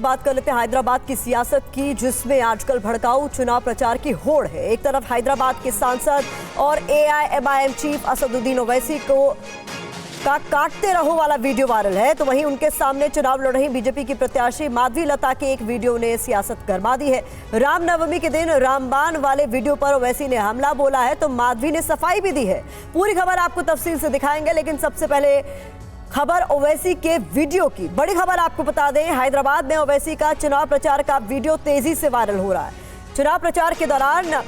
बात कर लेते हैं हैदराबाद की सियासत की, जिसमें आजकल भड़काऊ चुनाव प्रचार की होड़ है। एक तरफ हैदराबाद के सांसद और एआईएमआईएम चीफ असदुद्दीन ओवैसी को का काटते रहो वाला वीडियो वायरल है, तो वहीं उनके सामने चुनाव लड़ रही बीजेपी की प्रत्याशी माधवी लता के एक वीडियो ने सियासत गरमा दी है। रामनवमी के दिन रामबाण वाले वीडियो पर ओवैसी ने हमला बोला है, तो माधवी ने सफाई भी दी है। पूरी खबर आपको तफसील से दिखाएंगे, लेकिन सबसे पहले खबर ओवैसी के वीडियो की। बड़ी खबर आपको बता दें, हैदराबाद में ओवैसी का चुनाव प्रचार का वीडियो तेजी से वायरल हो रहा है। चुनाव प्रचार के दौरान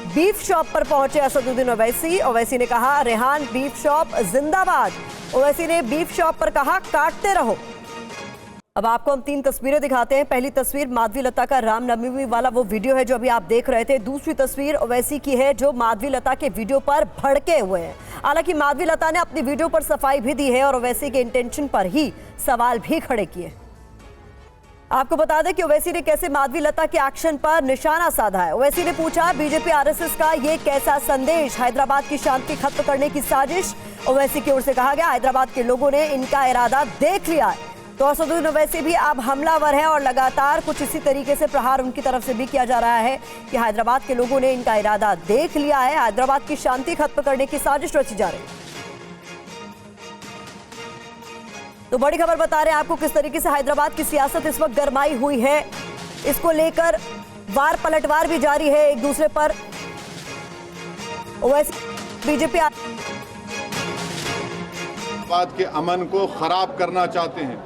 बीफ शॉप पर पहुंचे असदुद्दीन ओवैसी। ओवैसी ने कहा, रेहान बीफ शॉप जिंदाबाद। ओवैसी ने बीफ शॉप पर कहा, काटते रहो। अब आपको हम 3 तस्वीरें दिखाते हैं। पहली तस्वीर माधवी लता का रामनवमी वाला वो वीडियो है जो अभी आप देख रहे थे। दूसरी तस्वीर ओवैसी की है जो माधवी लता के वीडियो पर भड़के हुए हैं। हालांकि माधवी लता ने अपनी वीडियो पर सफाई भी दी है और ओवैसी के इंटेंशन पर ही सवाल भी खड़े किए। आपको बता दें कि ओवैसी ने कैसे माधवी लता के एक्शन पर निशाना साधा है। ओवैसी ने पूछा, बीजेपी आरएसएस का ये कैसा संदेश, हैदराबाद की शांति खत्म करने की साजिश। ओवैसी की ओर से कहा गया, हैदराबाद के लोगों ने इनका इरादा देख लिया है। तो असदुद्दीन ओवैसी भी अब हमलावर हैं और लगातार कुछ इसी तरीके से प्रहार उनकी तरफ से भी किया जा रहा है कि हैदराबाद के लोगों ने इनका इरादा देख लिया है, हैदराबाद की शांति खत्म करने की साजिश रची जा रही है। तो बड़ी खबर बता रहे हैं आपको किस तरीके से हैदराबाद की सियासत इस वक्त गरमाई हुई है। इसको लेकर वार पलटवार भी जारी है एक दूसरे पर। ओवैसी बीजेपी हैदराबाद के अमन को खराब करना चाहते हैं,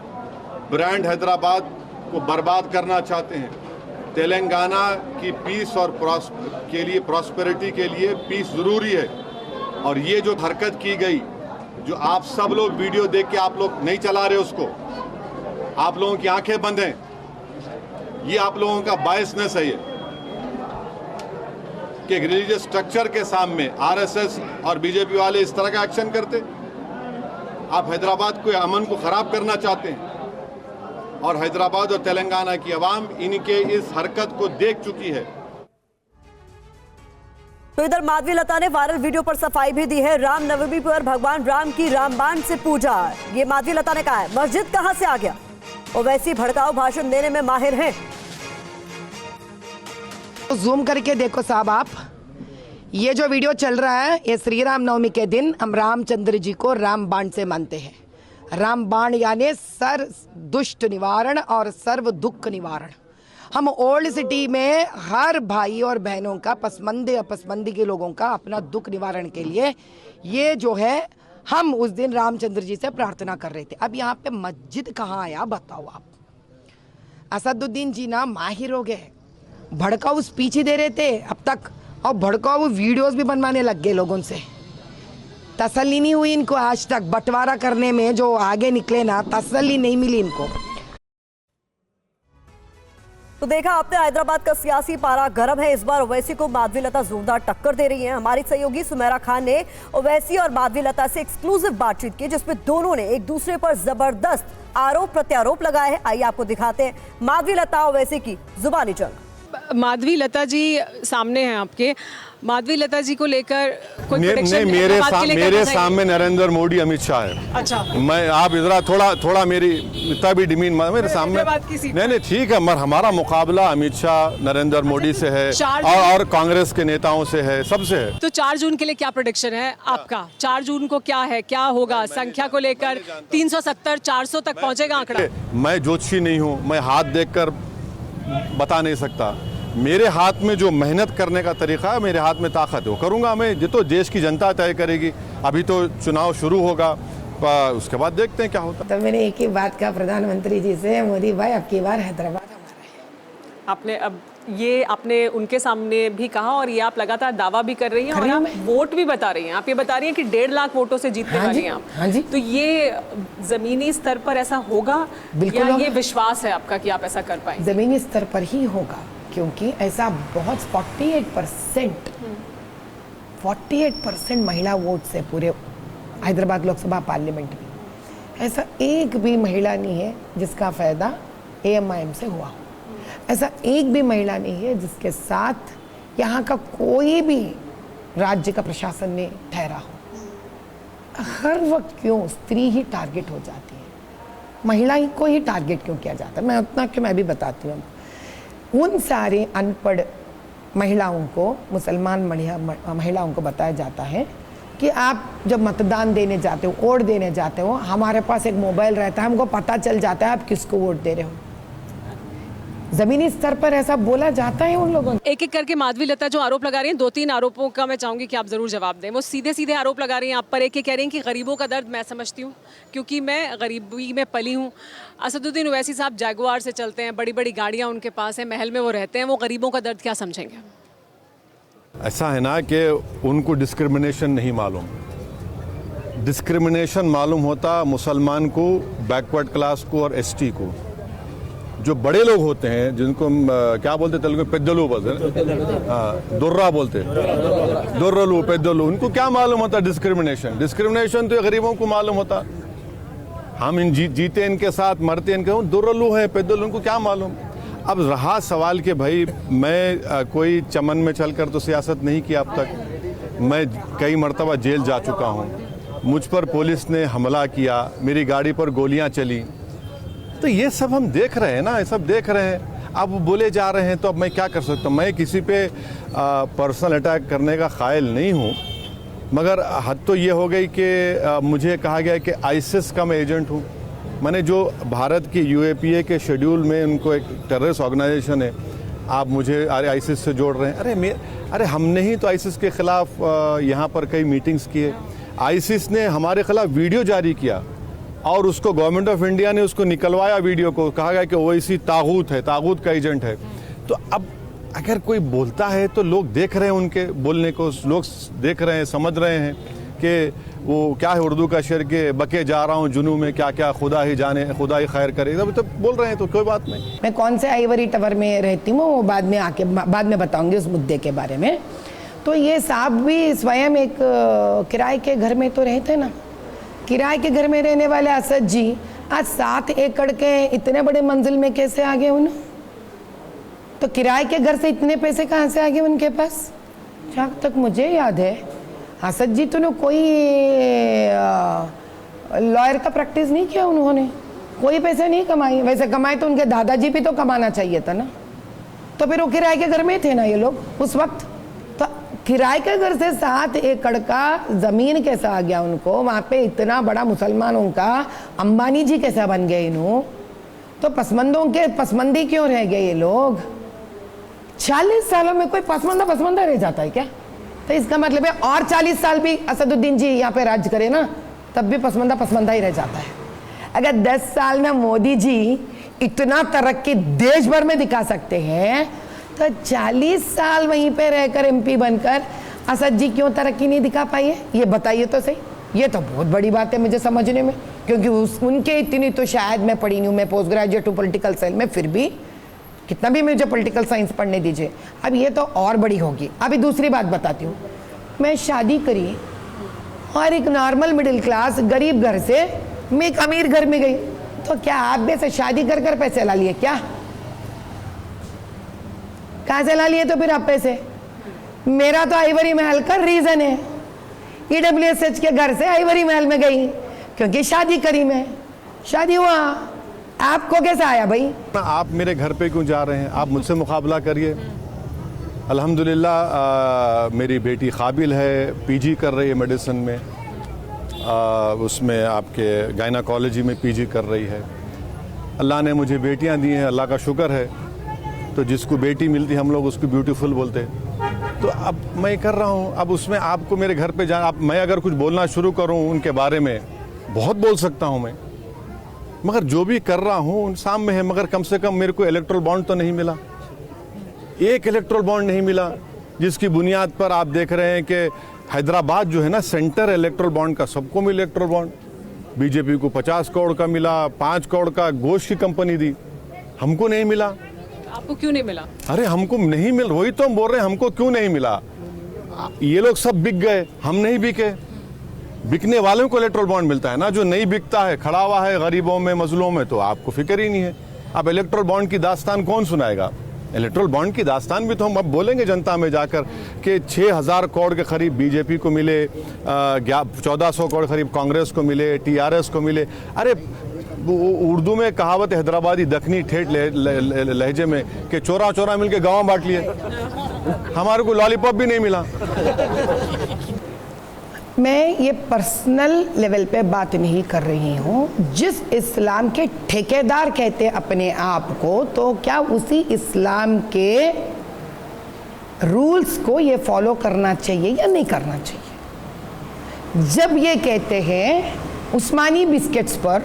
ब्रांड हैदराबाद को बर्बाद करना चाहते हैं। तेलंगाना की पीस और प्रॉस्पेरिटी के लिए पीस जरूरी है। और ये जो हरकत की गई, जो आप सब लोग वीडियो देख के आप लोग नहीं चला रहे उसको, आप लोगों की आंखें बंद हैं, ये आप लोगों का बायसनेस है। ये कि रिलीजियस स्ट्रक्चर के सामने आरएसएस और बीजेपी वाले इस तरह का एक्शन करते। आप हैदराबाद को अमन को खराब करना चाहते हैं और हैदराबाद और तेलंगाना की आवाम इनके इस हरकत को देख चुकी है। तो इधर माधवी लता ने वायरल वीडियो पर सफाई भी दी है। रामनवमी पर भगवान राम की रामबाण से पूजा, ये माधवी लता ने कहा है। मस्जिद कहां से आ गया? ओवैसी भड़काऊ भाषण देने में माहिर हैं। तो जूम करके देखो साहब आप, ये जो वीडियो चल रहा है, ये श्री राम नवमी के दिन हम रामचंद्र जी को रामबाण से मानते हैं। रामबाण यानी सर्व दुष्ट निवारण और सर्व दुख निवारण। हम ओल्ड सिटी में हर भाई और बहनों का, पसमंदे अपसमंदी के लोगों का अपना दुख निवारण के लिए ये जो है हम उस दिन रामचंद्र जी से प्रार्थना कर रहे थे। अब यहाँ पे मस्जिद कहाँ आया बताओ आप? असदुद्दीन जी ना माहिर हो गए, भड़काऊ स्पीच ही दे रहे थे अब तक और भड़काऊ वीडियोस भी बनवाने लग गए लोगों से। तसल्ली नहीं हुई इनको आज तक, बंटवारा करने में जो आगे निकले ना, तसल्ली नहीं मिली इनको। तो देखा आपने, हैदराबाद का सियासी पारा गर्म है। इस बार ओवैसी को माधवी लता जोरदार टक्कर दे रही हैं। हमारी सहयोगी सुमेरा खान ने ओवैसी और माधवी लता से एक्सक्लूसिव बातचीत की, जिसमें दोनों ने एक दूसरे पर जबरदस्त आरोप प्रत्यारोप लगाए हैं। आइए आपको दिखाते हैं माधवी लता ओवैसी की जुबानी जंग। माधवी लता जी सामने हैं आपके, माधवी लता जी को लेकर कोई नहीं, मेरे सामने नरेंद्र मोदी, अमित शाह है। अच्छा, मैं आप इधर थोड़ा मेरी इतना भी डिमीन मेरे सामने नहीं, ठीक है, मगर हमारा मुकाबला अमित शाह नरेंद्र मोदी से है और कांग्रेस के नेताओं से है, सबसे है। तो 4 जून के लिए क्या प्रेडिक्शन है आपका? 4 जून को क्या है, क्या होगा संख्या को लेकर? 370 400 तक पहुंचेगा आंकड़ा? मैं ज्योतिषी नहीं हूँ, मैं हाथ देखकर बता नहीं सकता। मेरे हाथ में जो मेहनत करने का तरीका है, मेरे हाथ में ताकत है, वो करूंगा मैं। ये तो देश की जनता तय करेगी। अभी तो चुनाव शुरू होगा, उसके बाद देखते हैं क्या होता है। तो मैंने एक ही बात कहा प्रधानमंत्री जी से, मोदी भाई अब की बार हैदराबाद हमारा है। आपने उनके सामने भी कहा और ये आप लगातार दावा भी कर रही हैं और आप वोट भी बता रही हैं। आप ये बता रही हैं कि 1.5 लाख वोटों से जीतने वाली हैं आप। हाँ जी। तो ये जमीनी स्तर पर ऐसा होगा या ये विश्वास है आपका कि आप ऐसा कर पाएंगे? जमीनी स्तर पर ही होगा, क्योंकि ऐसा बहुत 48% महिला वोट से पूरे हैदराबाद लोकसभा पार्लियामेंट में ऐसा एक भी महिला नहीं है जिसका फायदा एएमआईएम से हुआ हो। ऐसा एक भी महिला नहीं है जिसके साथ यहाँ का कोई भी राज्य का प्रशासन ने ठहरा हो। हर वक्त क्यों स्त्री ही टारगेट हो जाती है? महिला को ही टारगेट क्यों किया जाता है? मैं उतना क्यों, मैं भी बताती हूँ। उन सारे अनपढ़ महिलाओं को, मुसलमान महिलाओं को बताया जाता है कि आप जब मतदान देने जाते हो, वोट देने जाते हो, हमारे पास एक मोबाइल रहता है, हमको पता चल जाता है आप किसको वोट दे रहे हो। जमीनी स्तर पर ऐसा बोला जाता है उन लोगों। एक एक करके माधवी लता जो आरोप लगा रही हैं, 2-3 आरोपों का मैं चाहूंगी कि आप जरूर जवाब दें। वो सीधे सीधे आरोप लगा रही हैं आप पर। एक कह रही हैं कि गरीबों का दर्द मैं समझती हूँ क्योंकि मैं गरीबी में पली हूँ। असदुद्दीन ओवैसी साहब जैगुआर से चलते हैं, बड़ी बड़ी गाड़ियाँ उनके पास हैं, महल में वो रहते हैं, वो गरीबों का दर्द क्या समझेंगे? ऐसा है ना कि उनको डिस्क्रिमिनेशन नहीं मालूम। डिस्क्रिमिनेशन मालूम होता मुसलमान को, बैकवर्ड क्लास को और एसटी को। जो बड़े लोग होते हैं जिनको हम क्या बोलते तेलुगु में, पेद्दलू बोलते हैं, हाँ दुर्रा बोलते हैं, दुर्रलू पेद्दलू, उनको क्या मालूम होता डिस्क्रिमिनेशन? डिस्क्रिमिनेशन तो कोई को मालूम होता। हम इन जीते इनके साथ, मरते इनके, दुर्रलू है पेद्दलू, उनको क्या मालूम? अब रहा सवाल कि भाई मैं कोई चमन में चलकर तो सियासत नहीं की अब तक। मैं कई मरतबा जेल जा चुका हूँ, मुझ पर पुलिस ने हमला किया, मेरी गाड़ी पर गोलियाँ चली, तो ये सब हम देख रहे हैं ना, ये सब देख रहे हैं। अब बोले जा रहे हैं तो अब मैं क्या कर सकता हूँ? मैं किसी पे पर्सनल अटैक करने का कायल नहीं हूँ, मगर हद तो ये हो गई कि मुझे कहा गया कि आईसिस का मैं एजेंट हूँ। मैंने जो भारत की यूएपीए के शेड्यूल में उनको एक टेररिस्ट ऑर्गेनाइजेशन है, आप मुझे आईसिस से जोड़ रहे हैं। अरे हमने ही तो आईसिस के ख़िलाफ़ यहाँ पर कई मीटिंग्स किए। आईसिस ने हमारे ख़िलाफ़ वीडियो जारी किया और उसको गवर्नमेंट ऑफ इंडिया ने उसको निकलवाया वीडियो को, कहा गया कि ओवैसी तागूत है, तागूत का एजेंट है। तो अब अगर कोई बोलता है तो लोग देख रहे हैं, उनके बोलने को लोग देख रहे हैं, समझ रहे हैं कि वो क्या है उर्दू का शेर के बके जा रहा हूँ जुनू में, क्या क्या खुदा ही जाने, खुदा ही खैर करे, अभी तो बोल रहे हैं, तो कोई बात नहीं। मैं कौन से आइवरी टावर में रहती हूँ वो बाद में बताऊंगी उस मुद्दे के बारे में। तो ये साहब भी स्वयं एक किराए के घर में तो रहते ना, किराए के घर में रहने वाले असद जी आज 7 एकड़ के इतने बड़े मंजिल में कैसे आ गए उन्हें? तो किराए के घर से इतने पैसे कहाँ से आ गए उनके पास? जहाँ तक मुझे याद है असद जी तो कोई लॉयर का प्रैक्टिस नहीं किया उन्होंने, कोई पैसे नहीं कमाए। वैसे कमाए तो उनके दादाजी भी तो कमाना चाहिए था ना, तो फिर वो किराए के घर में थे ना ये लोग उस वक्त। तो किराए के घर से 7 एकड़ का ज़मीन कैसा आ गया उनको? वहाँ पे इतना बड़ा मुसलमानों का अंबानी जी कैसा बन गए इन्हों? तो पसमंदों के पसमंदी क्यों रह गए ये लोग? 40 सालों में कोई पसमंदा रह जाता है क्या? तो इसका मतलब है और 40 साल भी असदुद्दीन जी यहाँ पे राज करे ना, तब भी पसमंदा ही रह जाता है। अगर 10 साल में मोदी जी इतना तरक्की देश भर में दिखा सकते हैं, तो 40 साल वहीं पे रहकर एमपी बनकर असद जी क्यों तरक्की नहीं दिखा पाई है? ये बताइए तो सही। ये तो बहुत बड़ी बात है मुझे समझने में, क्योंकि उनके इतनी तो शायद मैं पढ़ी नहीं हूँ, मैं पोस्ट ग्रेजुएट हूँ पॉलिटिकल साइंस में, फिर भी कितना भी मुझे पॉलिटिकल साइंस पढ़ने दीजिए। अब ये तो और बड़ी होगी। अभी दूसरी बात बताती हूँ, मैं शादी करी और एक नॉर्मल मिडिल क्लास गरीब घर से मैं एक अमीर घर में गई, तो क्या आप भी से शादी कर कर पैसे ला लिए क्या? कहाँ से ला लिए तो फिर आप पैसे? मेरा तो आइवरी महल का रीजन है, EWSH के घर से आइवरी महल में गई क्योंकि शादी करी, मैं शादी हुआ। आपको कैसा आया भाई? आप मेरे घर पे क्यों जा रहे हैं? आप मुझसे मुकाबला करिए। अल्हम्दुलिल्लाह मेरी बेटी काबिल है, पीजी कर रही है मेडिसिन में, उसमें आपके गायनाकोलॉजी में पीजी कर रही है। अल्लाह ने मुझे बेटियां दी हैं, अल्लाह का शुक्र है। तो जिसको बेटी मिलती हम लोग उसको ब्यूटीफुल बोलते हैं। तो अब मैं कर रहा हूँ, अब उसमें आपको मेरे घर पे जाना, मैं अगर कुछ बोलना शुरू करूँ उनके बारे में, बहुत बोल सकता हूँ मैं, मगर जो भी कर रहा हूँ उन सामने है। मगर कम से कम मेरे को इलेक्ट्रल बॉन्ड तो नहीं मिला, एक इलेक्ट्रल बॉन्ड नहीं मिला, जिसकी बुनियाद पर आप देख रहे हैं कि हैदराबाद जो है ना सेंटर इलेक्ट्रल बॉन्ड का, सबको मिला इलेक्ट्रल बॉन्ड। बीजेपी को 50 करोड़ का मिला, 5 करोड़ का गोश्त की कंपनी दी, हमको नहीं मिला। आपको क्यों नहीं मिला? अरे हमको नहीं मिल, वही तो हम बोल रहे हैं, हमको क्यों नहीं मिला? ये लोग सब बिक गए, हम नहीं बिके। बिकने वालों को इलेक्ट्रल बॉन्ड मिलता है ना, जो नहीं बिकता है, खड़ा हुआ है गरीबों में, मजलूम में, तो आपको फिक्र ही नहीं है। अब इलेक्ट्रल बॉन्ड की दास्तान कौन सुनाएगा? इलेक्ट्रल बॉन्ड की दास्तान भी तो हम अब बोलेंगे जनता में जाकर कि 6000 करोड़ के करीब बीजेपी को मिले, 1400 करोड़ करीब कांग्रेस को मिले, TRS को मिले। अरे उर्दू में कहावत हैदराबादी दखनी ठेठ लहजे में कि चोरा चोरा मिलके गाँव बांट लिए, हमारे को लॉलीपॉप भी नहीं मिला। मैं ये पर्सनल लेवल पे बात नहीं कर रही हूँ। जिस इस्लाम के ठेकेदार कहते अपने आप को, तो क्या उसी इस्लाम के रूल्स को ये फॉलो करना चाहिए या नहीं करना चाहिए? जब ये कहते हैं उस्मानी बिस्किट्स पर,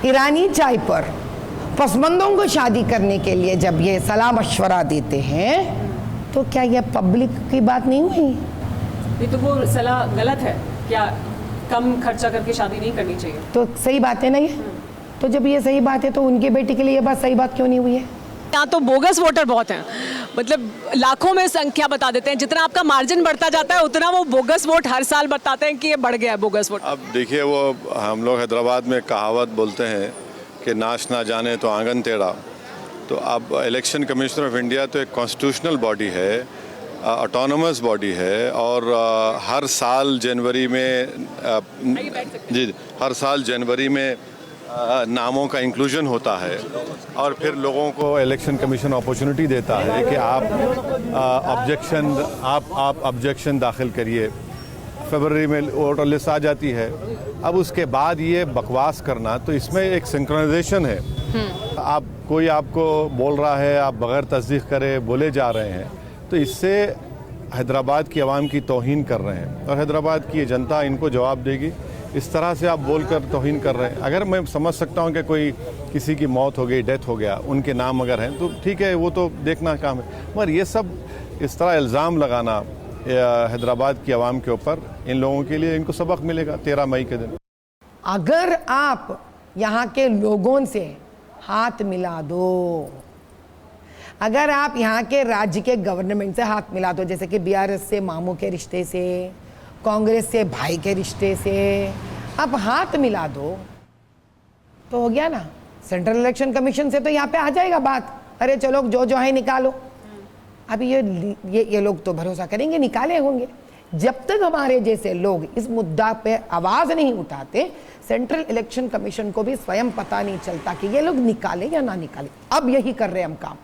ईरानी चाय पर पसमंदों को शादी करने के लिए जब ये सलाह मशवरा देते हैं, तो क्या ये पब्लिक की बात नहीं हुई? ये तो वो सलाह गलत है, क्या कम खर्चा करके शादी नहीं करनी चाहिए? तो सही बात है ना ये? तो जब ये सही बात है तो उनकी बेटी के लिए ये बात सही बात क्यों नहीं हुई है? यहाँ तो बोगस वोटर बहुत हैं, मतलब लाखों में संख्या बता देते हैं। जितना आपका मार्जिन बढ़ता जाता है उतना वो बोगस वोट हर साल बताते हैं कि ये बढ़ गया है बोगस वोट। अब देखिए, वो हम लोग हैदराबाद में कहावत बोलते हैं कि नाच ना जाने तो आंगन टेढ़ा। तो अब इलेक्शन कमीशन ऑफ इंडिया तो एक कॉन्स्टिट्यूशनल बॉडी है, ऑटोनमस बॉडी है, और हर साल जनवरी में हर साल जनवरी में नामों का इंक्लूजन होता है, और फिर लोगों को इलेक्शन कमीशन अपॉर्चुनिटी देता है कि आप ऑब्जेक्शन दाखिल करिए। फरवरी में वोटर लिस्ट आ जाती है। अब उसके बाद ये बकवास करना, तो इसमें एक सिंक्रोनाइजेशन है। आप कोई आपको बोल रहा है, आप बगैर तस्दीक करे बोले जा रहे हैं, तो इससे हैदराबाद की आवाम की तौहीन कर रहे हैं, और हैदराबाद की जनता इनको जवाब देगी। इस तरह से आप बोलकर तौहीन कर रहे हैं। अगर मैं समझ सकता हूं कि कोई किसी की मौत हो गई, डेथ हो गया, उनके नाम अगर हैं तो ठीक है, वो तो देखना काम है, मगर ये सब इस तरह इल्ज़ाम लगाना हैदराबाद की आवाम के ऊपर, इन लोगों के लिए इनको सबक मिलेगा 13 मई के दिन। अगर आप यहाँ के लोगों से हाथ मिला दो, अगर आप यहाँ के राज्य के गवर्नमेंट से हाथ मिला दो, जैसे कि बीआरएस से मामू के रिश्ते से, कांग्रेस से भाई के रिश्ते से आप हाथ मिला दो, तो हो गया ना। सेंट्रल इलेक्शन कमीशन से तो यहाँ पे आ जाएगा बात, अरे चलो जो है निकालो। अभी ये लोग तो भरोसा करेंगे, निकाले होंगे। जब तक हमारे जैसे लोग इस मुद्दा पे आवाज नहीं उठाते, सेंट्रल इलेक्शन कमीशन को भी स्वयं पता नहीं चलता कि ये लोग निकाले या ना निकाले। अब यही कर रहे हैं हम काम।